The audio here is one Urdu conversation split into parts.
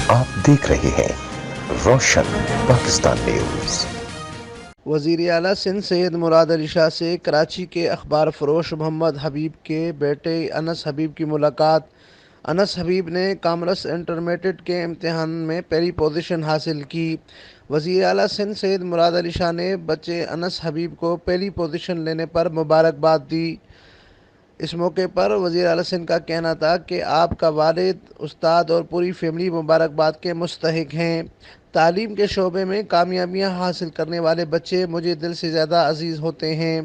آپ دیکھ رہے ہیں روشن پاکستان نیوز۔ وزیر اعلیٰ سندھ سید مراد علی شاہ سے کراچی کے اخبار فروش محمد حبیب کے بیٹے انس حبیب کی ملاقات۔ انس حبیب نے کامرس انٹرمیڈیٹ کے امتحان میں پہلی پوزیشن حاصل کی۔ وزیر اعلیٰ سندھ سید مراد علی شاہ نے بچے انس حبیب کو پہلی پوزیشن لینے پر مبارکباد دی۔ اس موقع پر وزیر اعلیٰ سندھ کا کہنا تھا کہ آپ کا والد، استاد اور پوری فیملی مبارکباد کے مستحق ہیں۔ تعلیم کے شعبے میں کامیابیاں حاصل کرنے والے بچے مجھے دل سے زیادہ عزیز ہوتے ہیں۔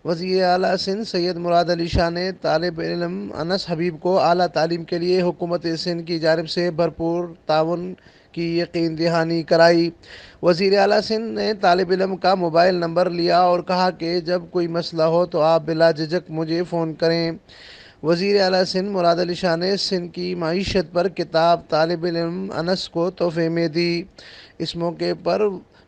وزیر اعلیٰ سندھ سید مراد علی شاہ نے طالب علم انس حبیب کو اعلیٰ تعلیم کے لیے حکومت سندھ کی جانب سے بھرپور تعاون کی یقین دہانی کرائی۔ وزیر اعلیٰ سندھ نے طالب علم کا موبائل نمبر لیا اور کہا کہ جب کوئی مسئلہ ہو تو آپ بلا جھجک مجھے فون کریں۔ وزیر اعلیٰ سندھ مراد علی شاہ نے سندھ کی معیشت پر کتاب طالب علم انس کو تحفے میں دی۔ اس موقع پر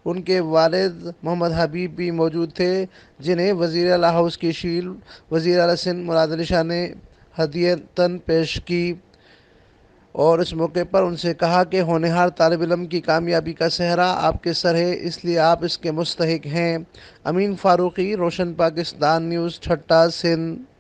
ان کے والد محمد حبیب بھی موجود تھے، جنہیں وزیر اعلیٰ ہاؤس کی شیل وزیر اعلیٰ سندھ مراد علی شاہ نے ہدیتاً پیش کی اور اس موقع پر ان سے کہا کہ ہونہار طالب علم کی کامیابی کا سہرا آپ کے سر ہے، اس لیے آپ اس کے مستحق ہیں۔ امین فاروقی، روشن پاکستان نیوز، ٹھٹہ، سندھ۔